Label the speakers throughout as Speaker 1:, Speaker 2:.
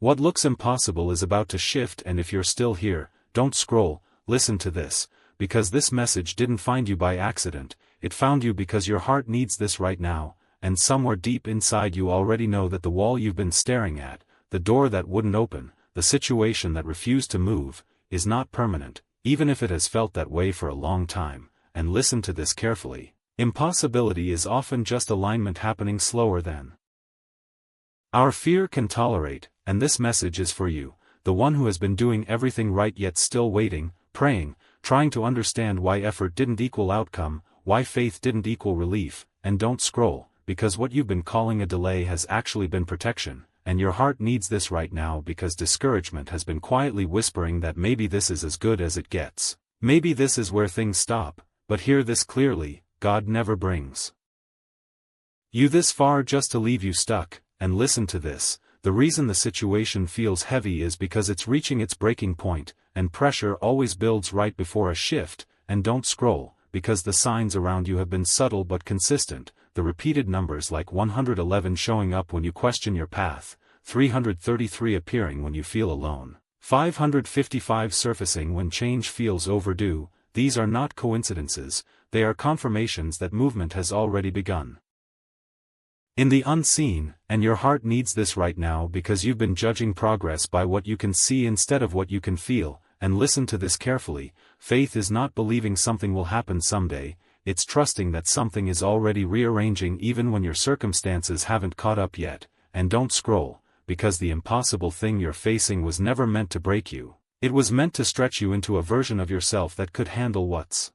Speaker 1: What looks impossible is about to shift, and if you're still here, don't scroll, listen to this, because this message didn't find you by accident, it found you because your heart needs this right now, and somewhere deep inside you already know that the wall you've been staring at, the door that wouldn't open, the situation that refused to move, is not permanent, even if it has felt that way for a long time, and listen to this carefully. Impossibility is often just alignment happening slower than our fear can tolerate, and this message is for you, the one who has been doing everything right yet still waiting, praying, trying to understand why effort didn't equal outcome, why faith didn't equal relief, and don't scroll, because what you've been calling a delay has actually been protection, and your heart needs this right now because discouragement has been quietly whispering that maybe this is as good as it gets. Maybe this is where things stop, but hear this clearly, God never brings you this far just to leave you stuck, and listen to this, the reason the situation feels heavy is because it's reaching its breaking point, and pressure always builds right before a shift, and don't scroll, because the signs around you have been subtle but consistent, the repeated numbers like 111 showing up when you question your path, 333 appearing when you feel alone, 555 surfacing when change feels overdue. These are not coincidences, they are confirmations that movement has already begun. In the unseen, and your heart needs this right now because you've been judging progress by what you can see instead of what you can feel, and listen to this carefully, faith is not believing something will happen someday, it's trusting that something is already rearranging even when your circumstances haven't caught up yet, and don't scroll, because the impossible thing you're facing was never meant to break you. It was meant to stretch you into a version of yourself that could handle what's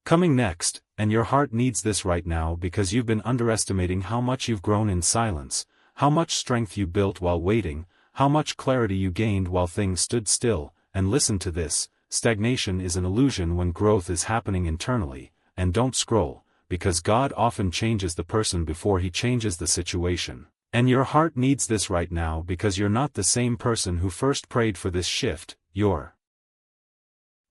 Speaker 1: coming next, and your heart needs this right now because you've been underestimating how much you've grown in silence, how much strength you built while waiting, how much clarity you gained while things stood still, and listen to this, stagnation is an illusion when growth is happening internally, and don't scroll, because God often changes the person before he changes the situation. And your heart needs this right now because you're not the same person who first prayed for this shift, you're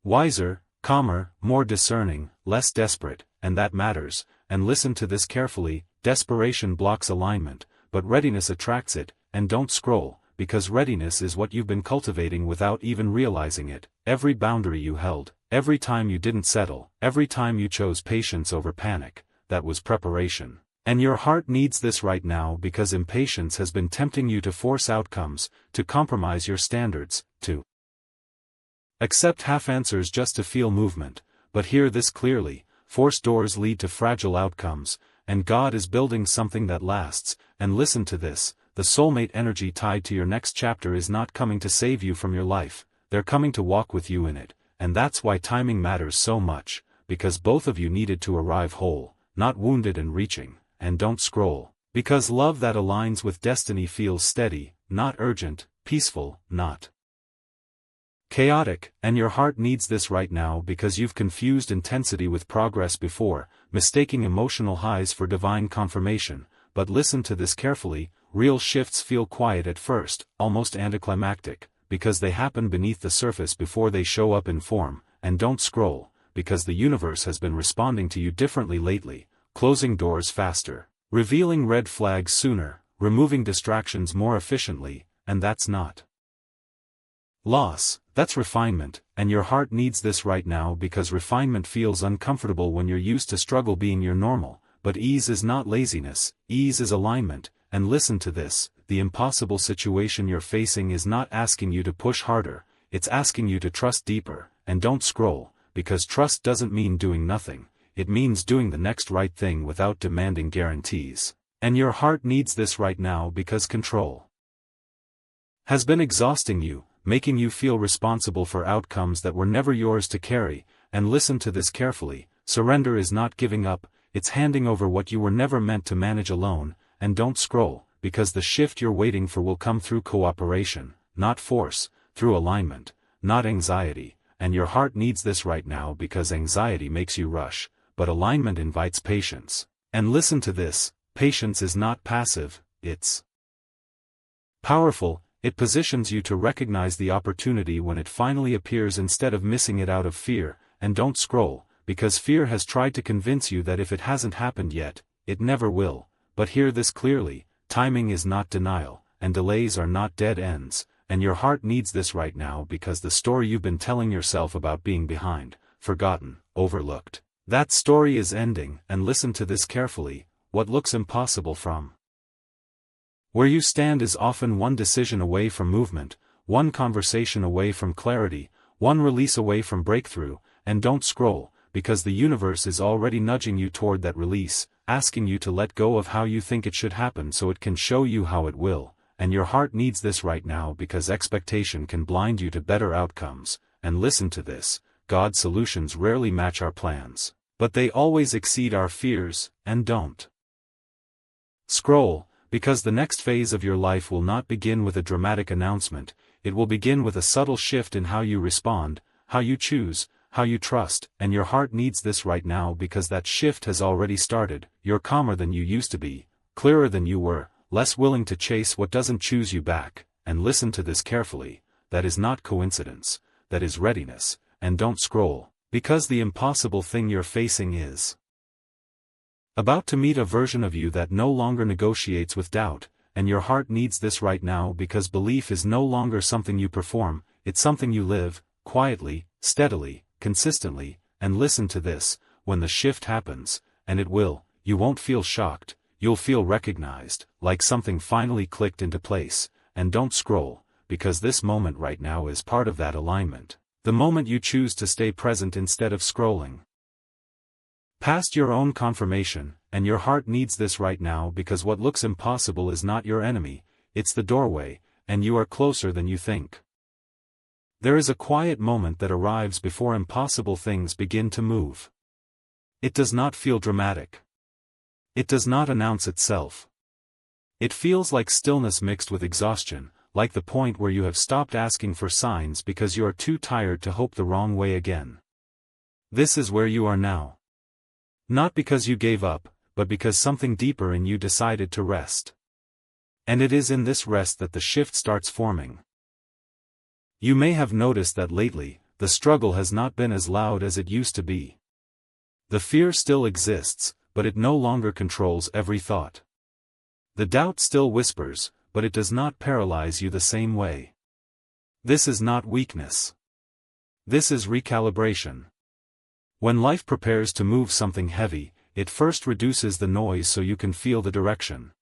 Speaker 1: wiser, calmer, more discerning, less desperate, and that matters, and listen to this carefully, desperation blocks alignment, but readiness attracts it, and don't scroll, because readiness is what you've been cultivating without even realizing it, every boundary you held, every time you didn't settle, every time you chose patience over panic, that was preparation. And your heart needs this right now because impatience has been tempting you to force outcomes, to compromise your standards, to accept half answers just to feel movement, but hear this clearly, forced doors lead to fragile outcomes, and God is building something that lasts, and listen to this, the soulmate energy tied to your next chapter is not coming to save you from your life, they're coming to walk with you in it, and that's why timing matters so much, because both of you needed to arrive whole, not wounded and reaching. And don't scroll, because love that aligns with destiny feels steady, not urgent, peaceful, not chaotic, and your heart needs this right now because you've confused intensity with progress before, mistaking emotional highs for divine confirmation, but listen to this carefully, real shifts feel quiet at first, almost anticlimactic, because they happen beneath the surface before they show up in form, and don't scroll, because the universe has been responding to you differently lately. Closing doors faster, revealing red flags sooner, removing distractions more efficiently, and that's not loss, that's refinement, and your heart needs this right now because refinement feels uncomfortable when you're used to struggle being your normal, but ease is not laziness, ease is alignment, and listen to this, the impossible situation you're facing is not asking you to push harder, it's asking you to trust deeper, and don't scroll, because trust doesn't mean doing nothing. It means doing the next right thing without demanding guarantees. And your heart needs this right now because control has been exhausting you, making you feel responsible for outcomes that were never yours to carry, and listen to this carefully, surrender is not giving up, it's handing over what you were never meant to manage alone, and don't scroll, because the shift you're waiting for will come through cooperation, not force, through alignment, not anxiety, and your heart needs this right now because anxiety makes you rush. But alignment invites patience. And listen to this, patience is not passive, it's powerful, it positions you to recognize the opportunity when it finally appears instead of missing it out of fear, and don't scroll, because fear has tried to convince you that if it hasn't happened yet, it never will, but hear this clearly, timing is not denial, and delays are not dead ends, and your heart needs this right now because the story you've been telling yourself about being behind, forgotten, overlooked, that story is ending. And listen to this carefully: what looks impossible from where you stand is often one decision away from movement, one conversation away from clarity, one release away from breakthrough. And don't scroll, because the universe is already nudging you toward that release, asking you to let go of how you think it should happen so it can show you how it will. And your heart needs this right now because expectation can blind you to better outcomes. And listen to this: God's solutions rarely match our plans, but they always exceed our fears. And don't scroll, because the next phase of your life will not begin with a dramatic announcement. It will begin with a subtle shift in how you respond, how you choose, how you trust. And your heart needs this right now because that shift has already started. You're calmer than you used to be, clearer than you were, less willing to chase what doesn't choose you back. And listen to this carefully: that is not coincidence, that is readiness. And don't scroll, because the impossible thing you're facing is about to meet a version of you that no longer negotiates with doubt. And your heart needs this right now because belief is no longer something you perform, it's something you live, quietly, steadily, consistently. And listen to this: when the shift happens, and it will, you won't feel shocked, you'll feel recognized, like something finally clicked into place. And don't scroll, because this moment right now is part of that alignment, the moment you choose to stay present instead of scrolling past your own confirmation. And your heart needs this right now because what looks impossible is not your enemy, it's the doorway, and you are closer than you think. There is a quiet moment that arrives before impossible things begin to move. It does not feel dramatic. It does not announce itself. It feels like stillness mixed with exhaustion, like the point where you have stopped asking for signs because you are too tired to hope the wrong way again. This is where you are now. Not because you gave up, but because something deeper in you decided to rest. And it is in this rest that the shift starts forming. You may have noticed that lately, the struggle has not been as loud as it used to be. The fear still exists, but it no longer controls every thought. The doubt still whispers, but it does not paralyze you the same way. This is not weakness. This is recalibration. When life prepares to move something heavy, it first reduces the noise so you can feel the direction.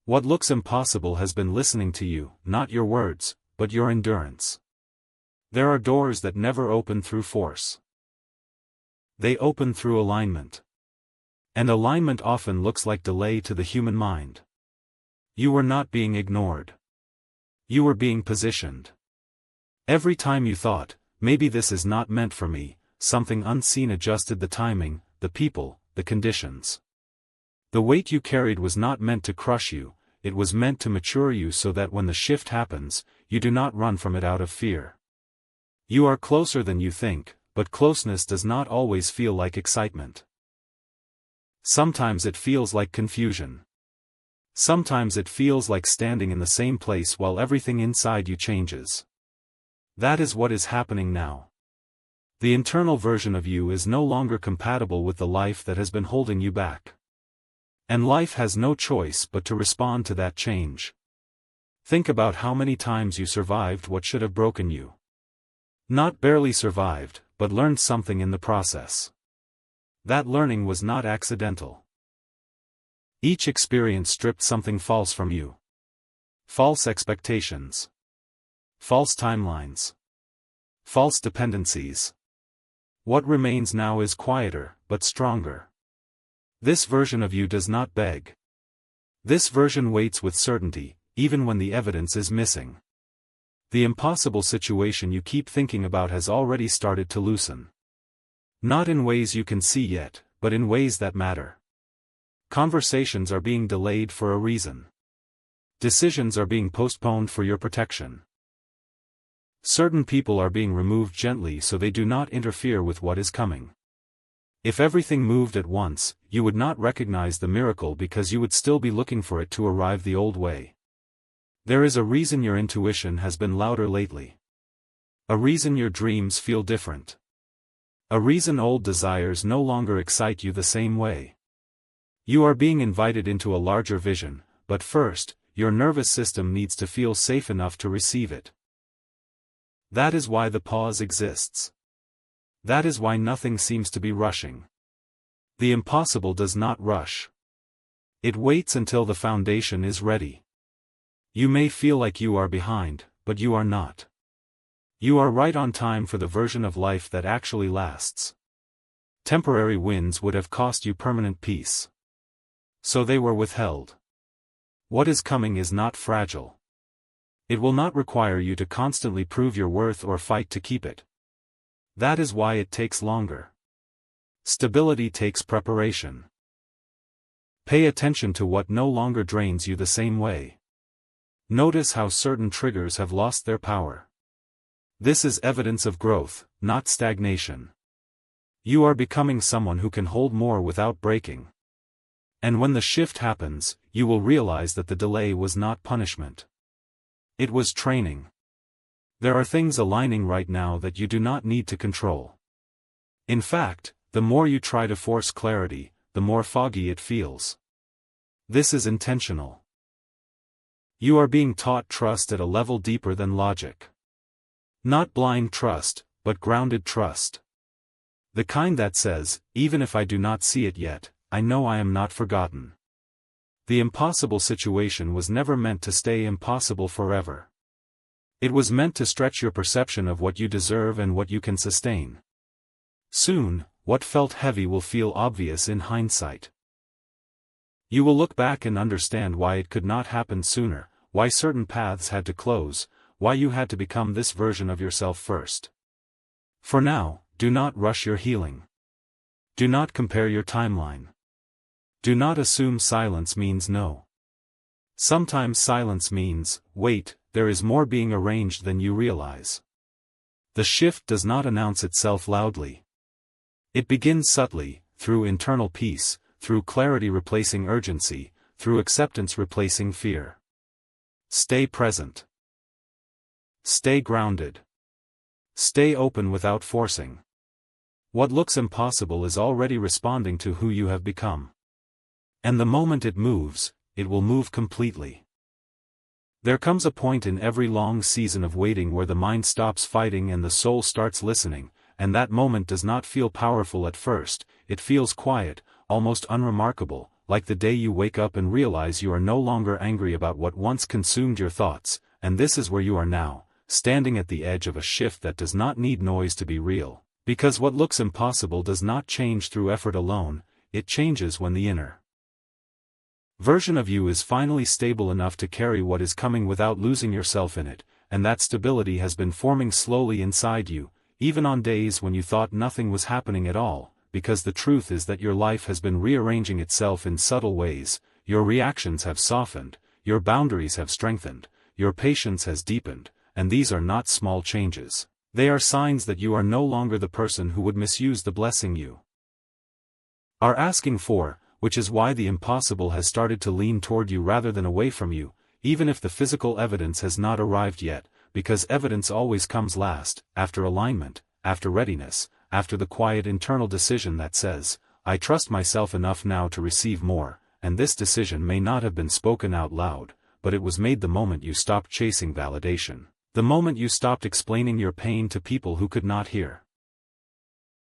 Speaker 1: What looks impossible has been listening to you, not your words, but your endurance. There are doors that never open through force. They open through alignment. And alignment often looks like delay to the human mind. You were not being ignored. You were being positioned. Every time you thought, maybe this is not meant for me, something unseen adjusted the timing, the people, the conditions. The weight you carried was not meant to crush you, it was meant to mature you so that when the shift happens, you do not run from it out of fear. You are closer than you think, but closeness does not always feel like excitement. Sometimes it feels like confusion. Sometimes it feels like standing in the same place while everything inside you changes. That is what is happening now. The internal version of you is no longer compatible with the life that has been holding you back. And life has no choice but to respond to that change. Think about how many times you survived what should have broken you. Not barely survived, but learned something in the process. That learning was not accidental. Each experience stripped something false from you. False expectations. False timelines. False dependencies. What remains now is quieter, but stronger. This version of you does not beg. This version waits with certainty, even when the evidence is missing. The impossible situation you keep thinking about has already started to loosen. Not in ways you can see yet, but in ways that matter. Conversations are being delayed for a reason. Decisions are being postponed for your protection. Certain people are being removed gently so they do not interfere with what is coming. If everything moved at once, you would not recognize the miracle because you would still be looking for it to arrive the old way. There is a reason your intuition has been louder lately. A reason your dreams feel different. A reason old desires no longer excite you the same way. You are being invited into a larger vision, but first, your nervous system needs to feel safe enough to receive it. That is why the pause exists. That is why nothing seems to be rushing. The impossible does not rush. It waits until the foundation is ready. You may feel like you are behind, but you are not. You are right on time for the version of life that actually lasts. Temporary wins would have cost you permanent peace. So they were withheld. What is coming is not fragile. It will not require you to constantly prove your worth or fight to keep it. That is why it takes longer. Stability takes preparation. Pay attention to what no longer drains you the same way. Notice how certain triggers have lost their power. This is evidence of growth, not stagnation. You are becoming someone who can hold more without breaking. And when the shift happens, you will realize that the delay was not punishment. It was training. There are things aligning right now that you do not need to control. In fact, the more you try to force clarity, the more foggy it feels. This is intentional. You are being taught trust at a level deeper than logic. Not blind trust, but grounded trust. The kind that says, even if I do not see it yet, I know I am not forgotten. The impossible situation was never meant to stay impossible forever. It was meant to stretch your perception of what you deserve and what you can sustain. Soon, what felt heavy will feel obvious in hindsight. You will look back and understand why it could not happen sooner, why certain paths had to close, why you had to become this version of yourself first. For now, do not rush your healing. Do not compare your timeline. Do not assume silence means no. Sometimes silence means, wait, there is more being arranged than you realize. The shift does not announce itself loudly. It begins subtly, through internal peace, through clarity replacing urgency, through acceptance replacing fear. Stay present. Stay grounded. Stay open without forcing. What looks impossible is already responding to who you have become. And the moment it moves, it will move completely. There comes a point in every long season of waiting where the mind stops fighting and the soul starts listening, and that moment does not feel powerful at first, it feels quiet, almost unremarkable, like the day you wake up and realize you are no longer angry about what once consumed your thoughts, and this is where you are now, standing at the edge of a shift that does not need noise to be real. Because what looks impossible does not change through effort alone, it changes when the inner version of you is finally stable enough to carry what is coming without losing yourself in it, and that stability has been forming slowly inside you, even on days when you thought nothing was happening at all, because the truth is that your life has been rearranging itself in subtle ways, your reactions have softened, your boundaries have strengthened, your patience has deepened, and these are not small changes. They are signs that you are no longer the person who would misuse the blessing you are asking for, which is why the impossible has started to lean toward you rather than away from you, even if the physical evidence has not arrived yet, because evidence always comes last, after alignment, after readiness, after the quiet internal decision that says, I trust myself enough now to receive more, and this decision may not have been spoken out loud, but it was made the moment you stopped chasing validation. The moment you stopped explaining your pain to people who could not hear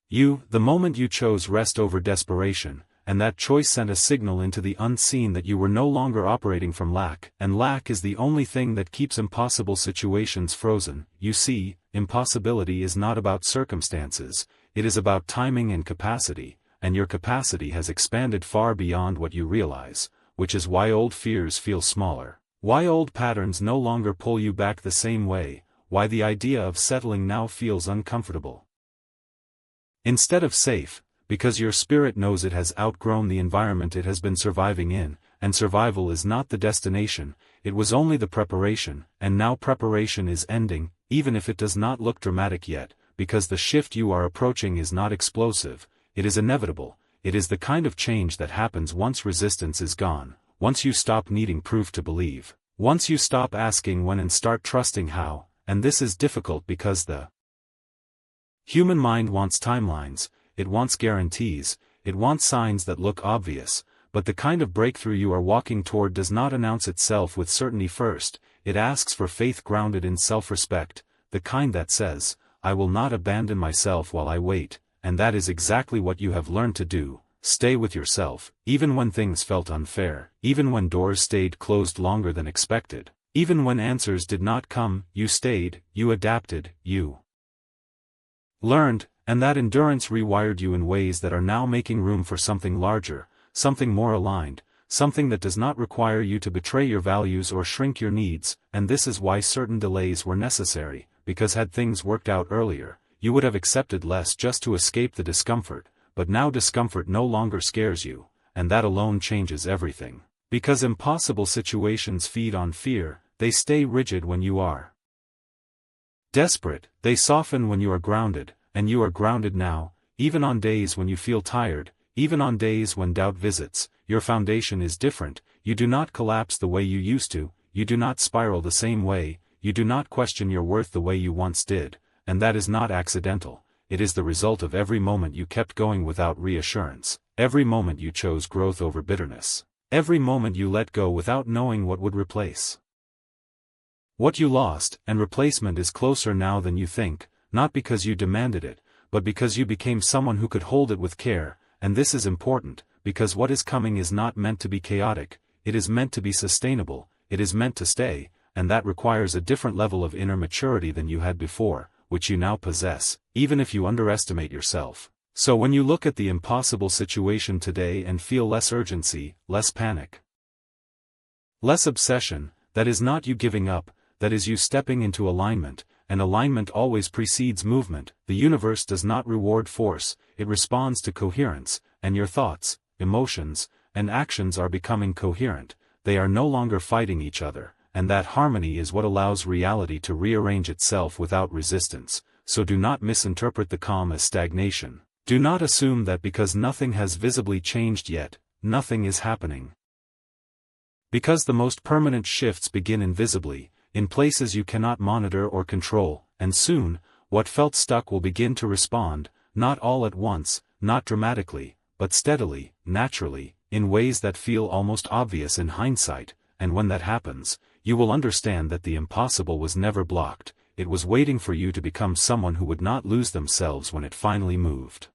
Speaker 1: you, the moment you chose rest over desperation, and that choice sent a signal into the unseen that you were no longer operating from lack, and lack is the only thing that keeps impossible situations frozen. You see, impossibility is not about circumstances, it is about timing and capacity, and your capacity has expanded far beyond what you realize, which is why old fears feel smaller. Why old patterns no longer pull you back the same way, why the idea of settling now feels uncomfortable. Instead of safe, because your spirit knows it has outgrown the environment it has been surviving in, and survival is not the destination, it was only the preparation, and now preparation is ending, even if it does not look dramatic yet, because the shift you are approaching is not explosive, it is inevitable, it is the kind of change that happens once resistance is gone. Once you stop needing proof to believe, once you stop asking when and start trusting how, and this is difficult because the human mind wants timelines, it wants guarantees, it wants signs that look obvious, But the kind of breakthrough you are walking toward does not announce itself with certainty first, it asks for faith grounded in self-respect, the kind that says, I will not abandon myself while I wait, and that is exactly what you have learned to do. Stay with yourself, even when things felt unfair, even when doors stayed closed longer than expected, even when answers did not come, you stayed, you adapted, you learned, and that endurance rewired you in ways that are now making room for something larger, something more aligned, something that does not require you to betray your values or shrink your needs, and this is why certain delays were necessary, because had things worked out earlier, you would have accepted less just to escape the discomfort, but now discomfort no longer scares you, and that alone changes everything. Because impossible situations feed on fear, they stay rigid when you are desperate, they soften when you are grounded, and you are grounded now, even on days when you feel tired, even on days when doubt visits, your foundation is different, you do not collapse the way you used to, you do not spiral the same way, you do not question your worth the way you once did, and that is not accidental, it is the result of every moment you kept going without reassurance, every moment you chose growth over bitterness, every moment you let go without knowing what would replace what you lost, and replacement is closer now than you think, not because you demanded it, but because you became someone who could hold it with care, and this is important, because what is coming is not meant to be chaotic, it is meant to be sustainable, it is meant to stay, and that requires a different level of inner maturity than you had before, which you now possess, even if you underestimate yourself. So when you look at the impossible situation today and feel less urgency, less panic, less obsession, that is not you giving up, that is you stepping into alignment, and alignment always precedes movement. The universe does not reward force, it responds to coherence, and your thoughts, emotions, and actions are becoming coherent, they are no longer fighting each other, and that harmony is what allows reality to rearrange itself without resistance, so do not misinterpret the calm as stagnation. Do not assume that because nothing has visibly changed yet, nothing is happening. Because the most permanent shifts begin invisibly, in places you cannot monitor or control, and soon, what felt stuck will begin to respond, not all at once, not dramatically, but steadily, naturally, in ways that feel almost obvious in hindsight, and when that happens, you will understand that the impossible was never blocked, it was waiting for you to become someone who would not lose themselves when it finally moved.